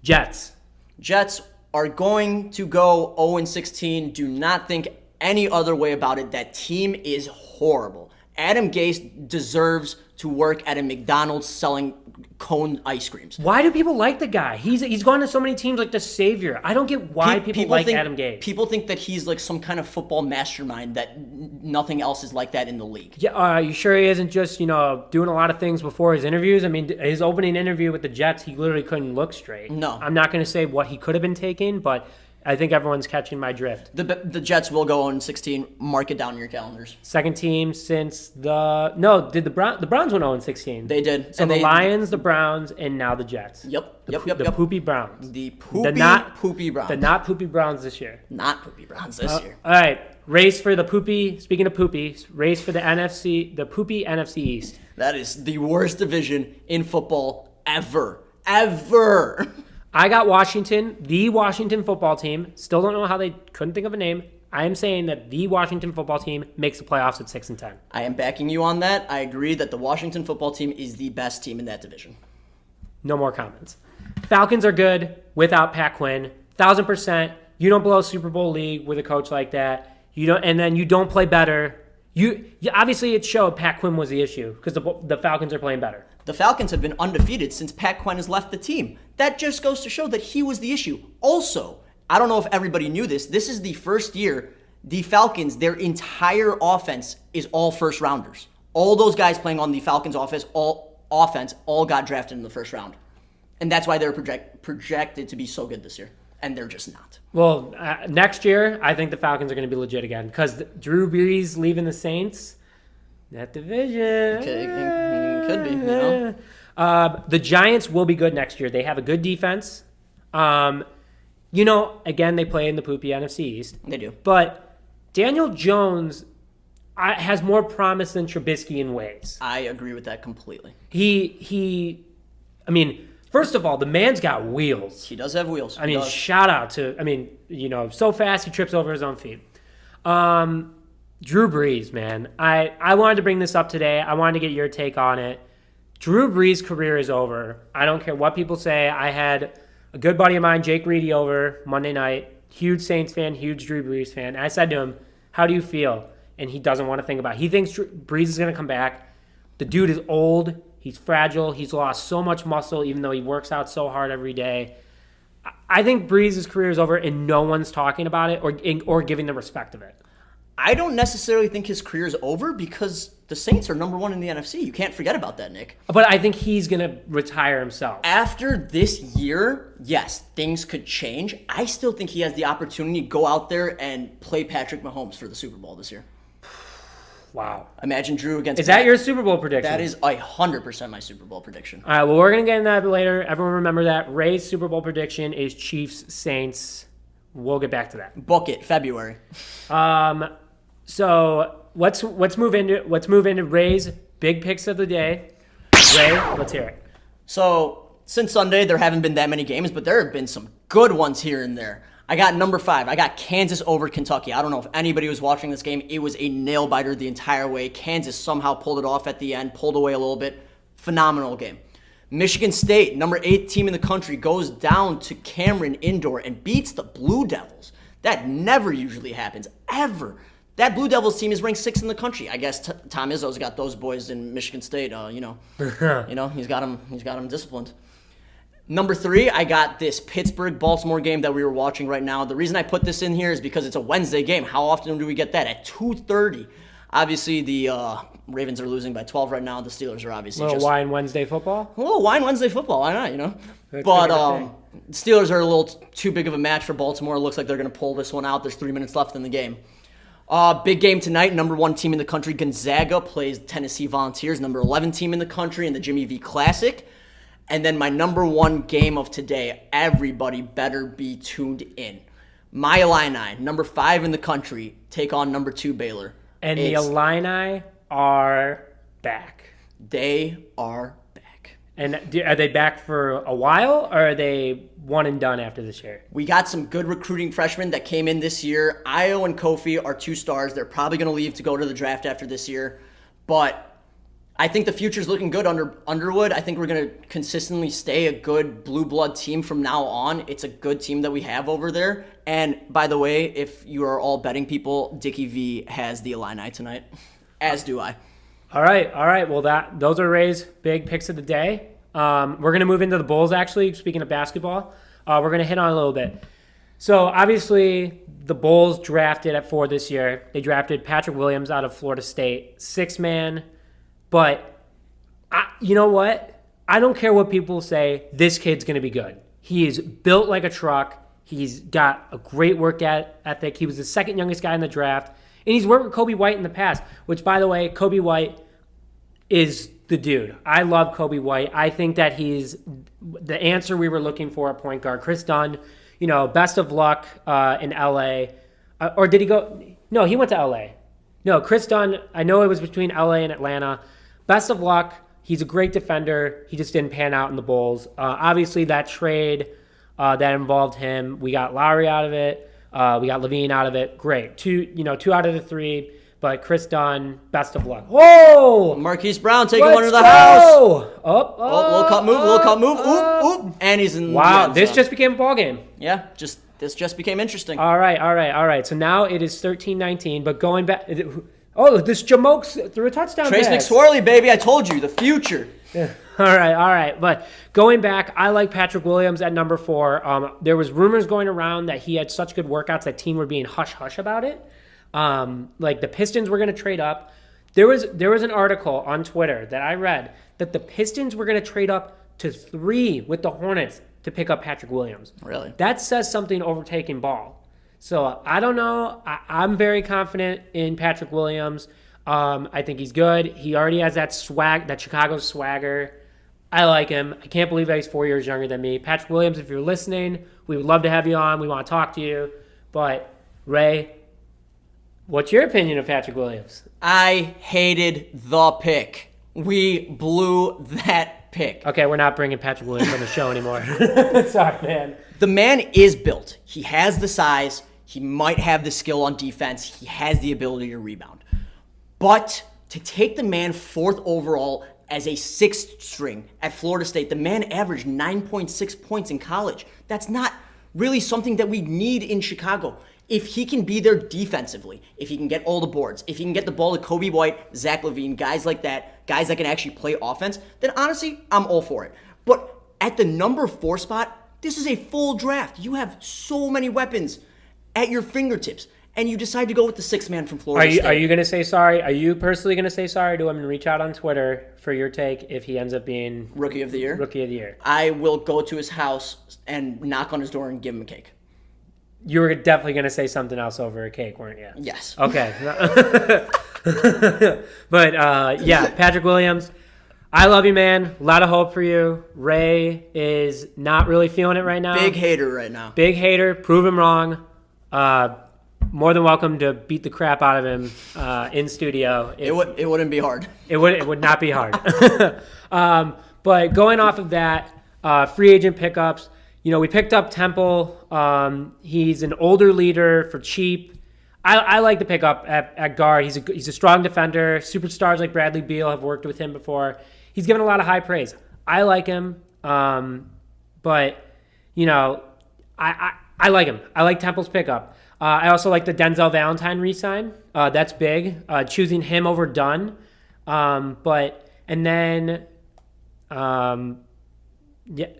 Jets. Jets are going to go 0-16. Do not think any other way about it. That team is horrible. Adam Gase deserves to work at a McDonald's selling cone ice creams. Why do people like the guy? He's gone to so many teams like the savior. I don't get why people like Adam Gase. People think that he's like some kind of football mastermind, that nothing else is like that in the league. Yeah, are you sure he isn't just, doing a lot of things before his interviews? I mean, his opening interview with the Jets, he literally couldn't look straight. No. I'm not going to say what he could have been taking, but I think everyone's catching my drift. The Jets will go 0-16. Mark it down in your calendars. Second team since the Browns went 0-16. They did. So the Lions, the Browns, and now the Jets. Yep. The poopy Browns. The poopy Browns. The not poopy Browns this year. Not poopy Browns this year. All right. Race for the poopy. Speaking of poopy, race for the poopy NFC East. That is the worst division in football ever. Ever. I got Washington, the Washington football team. Still don't know how they couldn't think of a name. I am saying that the Washington football team makes the playoffs at 6-10. I am backing you on that. I agree that the Washington football team is the best team in that division. No more comments. Falcons are good without Pat Quinn. 1,000%. You don't blow a Super Bowl league with a coach like that. You don't play better. Obviously it showed Pat Quinn was the issue because the Falcons are playing better. The Falcons have been undefeated since Pat Quinn has left the team. That just goes to show that he was the issue. Also, I don't know if everybody knew this. This is the first year the Falcons, their entire offense is all first rounders. All those guys playing on the Falcons offense all got drafted in the first round. And that's why they're projected to be so good this year. And they're just not. Well, next year, I think the Falcons are going to be legit again because Drew Brees leaving the Saints, that division. Could be, The Giants will be good next year. They have a good defense. Again, they play in the poopy NFC East. They do. But Daniel Jones has more promise than Trubisky in ways. I agree with that completely. I mean, first of all, the man's got wheels. He does have wheels. I mean, shout out to, so fast he trips over his own feet. Drew Brees, man. I wanted to bring this up today. I wanted to get your take on it. Drew Brees' career is over. I don't care what people say. I had a good buddy of mine, Jake Reedy, over Monday night. Huge Saints fan, huge Drew Brees fan. I said to him, how do you feel? And he doesn't want to think about it. He thinks Brees is going to come back. The dude is old. He's fragile. He's lost so much muscle, even though he works out so hard every day. I think Brees' career is over, and no one's talking about it or giving the respect of it. I don't necessarily think his career is over because the Saints are number 1 in the NFC. You can't forget about that, Nick. But I think he's going to retire himself. After this year, yes, things could change. I still think he has the opportunity to go out there and play Patrick Mahomes for the Super Bowl this year. Wow. Imagine Drew against Is that your Super Bowl prediction? That is 100% my Super Bowl prediction. All right, well, we're going to get into that later. Everyone remember that. Ray's Super Bowl prediction is Chiefs-Saints. We'll get back to that. Book it, February. So let's move into Ray's big picks of the day. Ray, let's hear it. So since Sunday, there haven't been that many games, but there have been some good ones here and there. I got number 5. I got Kansas over Kentucky. I don't know if anybody was watching this game. It was a nail-biter the entire way. Kansas somehow pulled it off at the end, pulled away a little bit. Phenomenal game. Michigan State, number 8 team in the country, goes down to Cameron Indoor and beats the Blue Devils. That never usually happens, ever. That Blue Devils team is ranked 6th in the country. I guess Tom Izzo's got those boys in Michigan State. He's got them disciplined. Number 3, I got this Pittsburgh-Baltimore game that we were watching right now. The reason I put this in here is because it's a Wednesday game. How often do we get that? At 2:30. Obviously, the Ravens are losing by 12 right now. The Steelers are obviously just... wine Wednesday football? A little wine Wednesday football. Why not, But Steelers are a little too big of a match for Baltimore. It looks like they're going to pull this one out. There's 3 minutes left in the game. Big game tonight. Number 1 team in the country, Gonzaga, plays Tennessee Volunteers. Number 11 team in the country in the Jimmy V Classic. And then my number 1 game of today, everybody better be tuned in. My Illini, number 5 in the country, take on number 2 Baylor. And the Illini are back. They are back. And are they back for a while, or are they one and done after this year? We got some good recruiting freshmen that came in this year. Io and Kofi are 2 stars. They're probably going to leave to go to the draft after this year. But I think the future's looking good under Underwood. I think we're going to consistently stay a good blue blood team from now on. It's a good team that we have over there. And by the way, if you are all betting people, Dickie V has the Illini tonight, as do I. All right. Well, those are Ray's big picks of the day. We're going to move into the Bulls, actually. Speaking of basketball, we're going to hit on a little bit. So, obviously, the Bulls drafted at 4 this year. They drafted Patrick Williams out of Florida State, 6-man. But you know what? I don't care what people say. This kid's going to be good. He is built like a truck. He's got a great work ethic. He was the 2nd youngest guy in the draft. And he's worked with Kobe White in the past, which, by the way, Kobe White is the dude. I love Kobe White. I think that he's the answer we were looking for at point guard. Chris Dunn, best of luck in L.A. Or did he go? No, he went to L.A. No, Chris Dunn, I know it was between L.A. and Atlanta. Best of luck. He's a great defender. He just didn't pan out in the Bulls. Obviously, that trade that involved him, we got Lowry out of it. We got Levine out of it. Great. 2 out of the 3. But Chris Dunn, best of luck. Whoa! Marquise Brown taking one to the house. Little cut move. Oop. And he's in. Wow, this just became a ball game. Yeah, this just became interesting. All right. So now it is 13-19. But going back. This Jamoke threw a touchdown Trace pass. McSorley, baby. I told you, the future. Yeah. All right. But going back, I like Patrick Williams at number 4. There was rumors going around that he had such good workouts that team were being hush-hush about it. Like the Pistons were going to trade up. There was an article on Twitter that I read that the Pistons were going to trade up to 3 with the Hornets to pick up Patrick Williams. Really? That says something overtaking ball. So I don't know. I'm very confident in Patrick Williams. I think he's good. He already has that swag, that Chicago swagger. I like him. I can't believe that he's 4 years younger than me. Patrick Williams, if you're listening, we would love to have you on. We want to talk to you. But, Ray, What's your opinion of Patrick Williams? I hated the pick. We blew that pick. Okay, we're not bringing Patrick Williams on the show anymore. Sorry, man. The man is built. He has the size. He might have the skill on defense. He has the ability to rebound. But to take the man 4th overall as a 6th string at Florida State, the man averaged 9.6 points in college. That's not really something that we need in Chicago. If he can be there defensively, if he can get all the boards, if he can get the ball to Kobe White, Zach LaVine, guys like that, guys that can actually play offense, then honestly, I'm all for it. But at the number 4 spot, this is a full draft. You have so many weapons at your fingertips, and you decide to go with the 6th man from Florida State. Are you going to say sorry? Are you personally going to say sorry to him and reach out on Twitter for your take if he ends up being Rookie of the Year? Rookie of the Year. I will go to his house and knock on his door and give him a cake. You were definitely going to say something else over a cake, weren't you? Yes. Okay. But, yeah, Patrick Williams, I love you, man. A lot of hope for you. Ray is not really feeling it right now. Big hater right now. Big hater. Prove him wrong. More than welcome to beat the crap out of him in studio. It wouldn't be hard. It would not be hard. But going off of that, free agent pickups, we picked up Temple. He's an older leader for cheap. I like the pickup at guard. He's a strong defender. Superstars like Bradley Beal have worked with him before. He's given a lot of high praise. I like him, but I like him. I like Temple's pickup. I also like the Denzel Valentine re-sign. That's big. Choosing him over Dunn.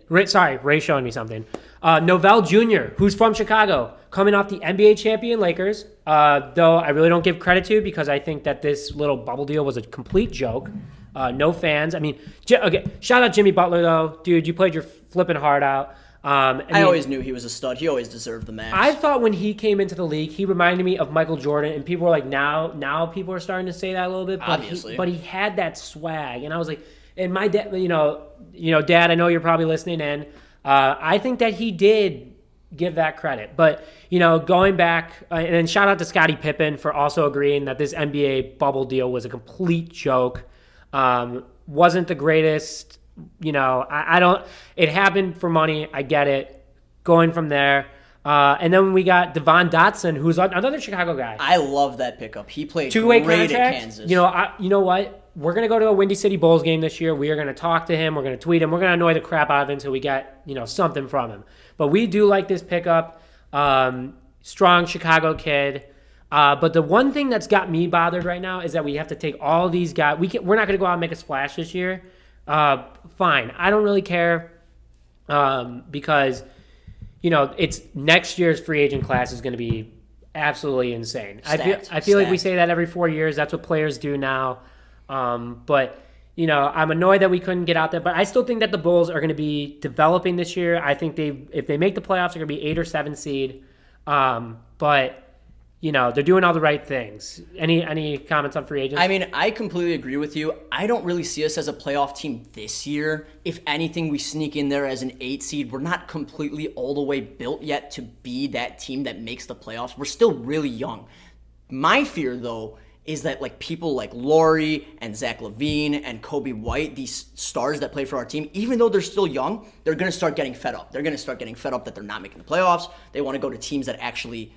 Ray's showing me something. Novell Jr., who's from Chicago, coming off the NBA champion Lakers, though I really don't give credit to because I think that this little bubble deal was a complete joke. No fans. I mean, okay, shout out Jimmy Butler, though. Dude, you played your flipping heart out. I always knew he was a stud. He always deserved the max. I thought when he came into the league, he reminded me of Michael Jordan, and people were like, now people are starting to say that a little bit. But obviously. But he had that swag, and I was like, and my dad, Dad, I know you're probably listening in. I think that he did give that credit. But, going back, and then shout out to Scottie Pippen for also agreeing that this NBA bubble deal was a complete joke. Wasn't the greatest, it happened for money. I get it. Going from there. And then we got Devon Dotson, who's another Chicago guy. I love that pickup. He played two-way great contract. at Kansas. You know what? We're going to go to a Windy City Bulls game this year. We are going to talk to him. We're going to tweet him. We're going to annoy the crap out of him until we get, something from him. But we do like this pickup. Strong Chicago kid. But the one thing that's got me bothered right now is that we have to take all these guys. We're not going to go out and make a splash this year. Fine. I don't really care because, it's next year's free agent class is going to be absolutely insane. I feel like we say that every 4 years. That's what players do now. But I'm annoyed that we couldn't get out there. But I still think that the Bulls are going to be developing this year. I think if they make the playoffs, they're going to be 8 or 7 seed. But they're doing all the right things. Any comments on free agents? I mean, I completely agree with you. I don't really see us as a playoff team this year. If anything, we sneak in there as an 8 seed. We're not completely all the way built yet to be that team that makes the playoffs. We're still really young. My fear, though, is that people like Laurie and Zach LaVine and Kobe White, these stars that play for our team, even though they're still young, they're going to start getting fed up. They're going to start getting fed up that they're not making the playoffs. They want to go to teams that actually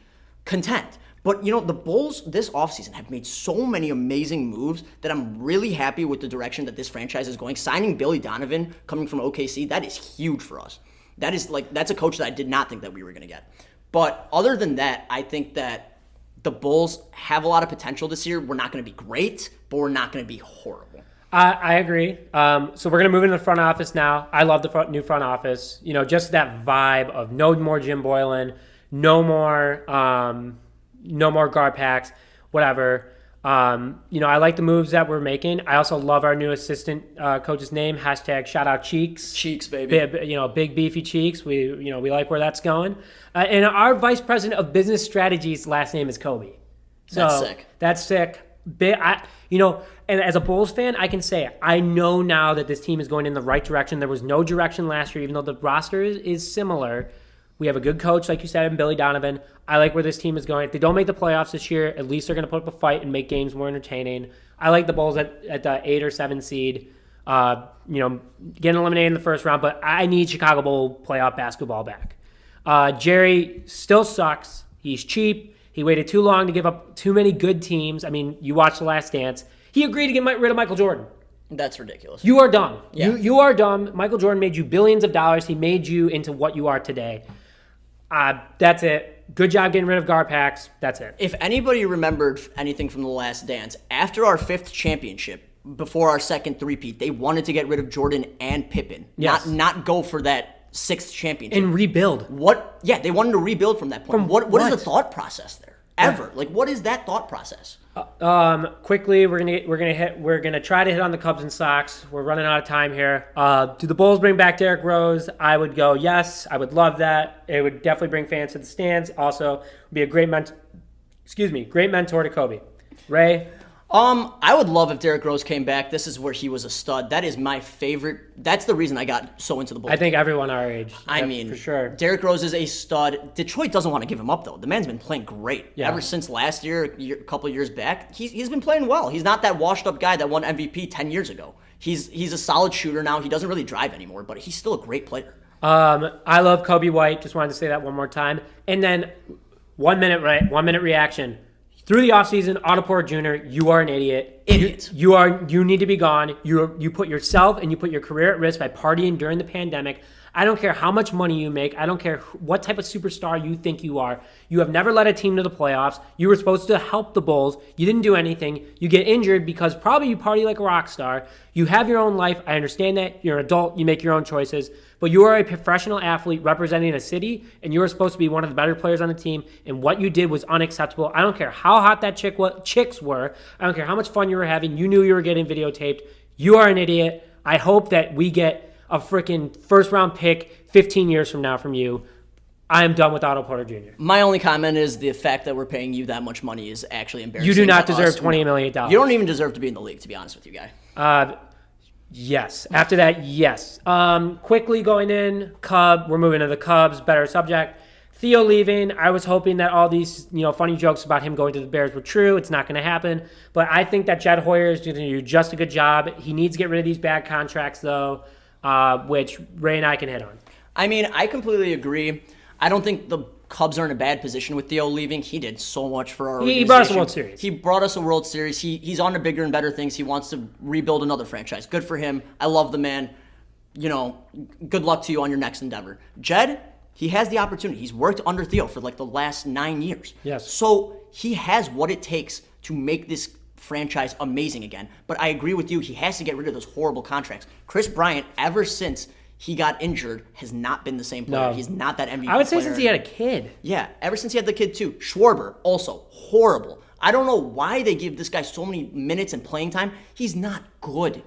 contend. But, the Bulls this offseason have made so many amazing moves that I'm really happy with the direction that this franchise is going. Signing Billy Donovan coming from OKC, that is huge for us. That's a coach that I did not think that we were going to get. But other than that, I think that the Bulls have a lot of potential this year. We're not going to be great, but we're not going to be horrible. I agree. So we're going to move into the front office now. I love the new front office. Just that vibe of no more Jim Boylan, no more guard packs, whatever. I like the moves that we're making. I also love our new assistant coach's name. # shout out Cheeks. Cheeks, baby. Big beefy Cheeks. We like where that's going. And our vice president of business strategies last name is Kobe. So that's sick. That's sick. And as a Bulls fan, I can say I know now that this team is going in the right direction. There was no direction last year, even though the roster is similar. We have a good coach, like you said, in Billy Donovan. I like where this team is going. If they don't make the playoffs this year, at least they're going to put up a fight and make games more entertaining. I like the Bulls at the 8 or 7 seed. Getting eliminated in the first round, but I need Chicago Bull playoff basketball back. Jerry still sucks. He's cheap. He waited too long to give up too many good teams. I mean, you watched The Last Dance. He agreed to get rid of Michael Jordan. That's ridiculous. You are dumb. Yeah. You are dumb. Michael Jordan made you billions of dollars. He made you into what you are today. That's it. Good job getting rid of Garpax. That's it. If anybody remembered anything from The Last Dance, after our 5th championship, before our 2nd three-peat, they wanted to get rid of Jordan and Pippen. Yes. Not go for that 6th championship. And rebuild. What? Yeah, they wanted to rebuild from that point. From what what? is the thought process there? Ever? Like, what is that thought process? Quickly, we're gonna try to hit on the Cubs and Sox. We're running out of time here. Do the Bulls bring back Derrick Rose? I would go yes. I would love that. It would definitely bring fans to the stands. Also, be a great mentor to Kobe. Ray. I would love if Derrick Rose came back. This is where he was a stud. That is my favorite. That's the reason I got so into the Bulls. I think everyone our age. I mean, for sure. Derrick Rose is a stud. Detroit doesn't want to give him up, though. The man's been playing great. Yeah. Ever since last year, a couple of years back, he's been playing well. He's not that washed-up guy that won MVP 10 years ago. He's a solid shooter now. He doesn't really drive anymore, but he's still a great player. I love Kobe White. Just wanted to say that one more time. And then 1 minute reaction. Through the offseason, Otto Porter Jr., you are an idiot. Idiot. You need to be gone. You put yourself and you put your career at risk by partying during the pandemic. I don't care how much money you make. I don't care what type of superstar you think you are. You have never led a team to the playoffs. You were supposed to help the Bulls. You didn't do anything. You get injured because probably you party like a rock star. You have your own life. I understand that. You're an adult. You make your own choices. But you are a professional athlete representing a city, and you are supposed to be one of the better players on the team, and what you did was unacceptable. I don't care how hot that chicks were. I don't care how much fun you were having. You knew you were getting videotaped. You are an idiot. I hope that we get a freaking first-round pick 15 years from now from you. I am done with Otto Porter Jr. My only comment is the fact that we're paying you that much money is actually embarrassing. You do not to deserve us. $28 million. You don't even deserve to be in the league, to be honest with you, guy. Yes. After that, yes. Quickly going in, we're moving to the Cubs, better subject. Theo leaving, I was hoping that all these funny jokes about him going to the Bears were true. It's not going to happen. But I think that Jed Hoyer is going to do just a good job. He needs to get rid of these bad contracts, though, which Ray and I can hit on. I mean, I completely agree. I don't think the Cubs are in a bad position with Theo leaving. He did so much for our organization. He brought us a World Series. He brought us a World Series. He's on to bigger and better things. He wants to rebuild another franchise. Good for him. I love the man. Good luck to you on your next endeavor. Jed, he has the opportunity. He's worked under Theo for like the last 9 years. Yes. So he has what it takes to make this franchise amazing again. But I agree with you. He has to get rid of those horrible contracts. Chris Bryant, ever since he got injured, has not been the same player. No. He's not that MVP I would say player. since he had a kid. Yeah, ever since he had the kid too. Schwarber, also horrible. I don't know why they give this guy so many minutes and playing time. He's not good.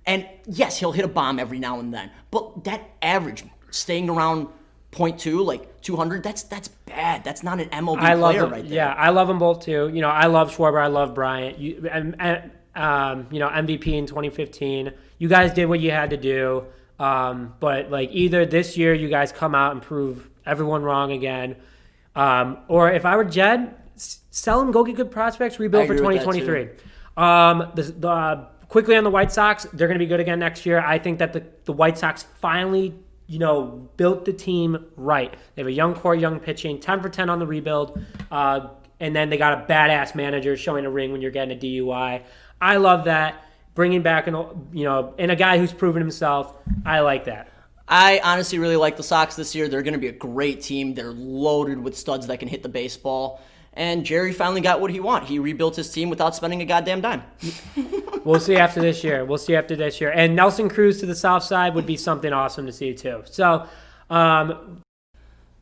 And yes, he'll hit a bomb every now and then. But that average, staying around .2, like 200, that's bad. That's not an MLB player right there. Yeah, I love them both too. I love Schwarber. I love Bryant. MVP in 2015. You guys did what you had to do. But like either this year you guys come out and prove everyone wrong again, or if I were Jed, sell him, go get good prospects, rebuild for 2023. Quickly on the White Sox, they're going to be good again next year. I think that the White Sox finally, built the team right. They have a young core, young pitching, 10 for 10 on the rebuild, and then they got a badass manager showing a ring when you're getting a DUI. I love that. Bringing back and a guy who's proven himself. I like that. I honestly really like the Sox this year. They're going to be a great team. They're loaded with studs that can hit the baseball. And Jerry finally got what he wanted. He rebuilt his team without spending a goddamn dime. We'll see after this year. And Nelson Cruz to the south side would be something awesome to see too. So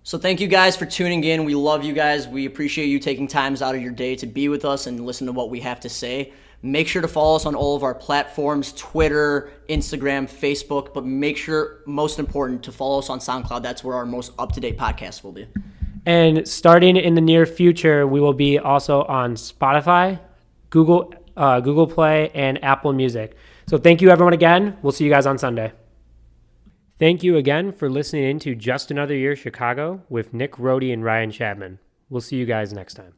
thank you guys for tuning in. We love you guys. We appreciate you taking times out of your day to be with us and listen to what we have to say. Make sure to follow us on all of our platforms, Twitter, Instagram, Facebook, but make sure, most important, to follow us on SoundCloud. That's where our most up-to-date podcasts will be. And starting in the near future, we will be also on Spotify, Google Play, and Apple Music. So thank you, everyone, again. We'll see you guys on Sunday. Thank you again for listening in to Just Another Year Chicago with Nick Rohde and Ryan Chapman. We'll see you guys next time.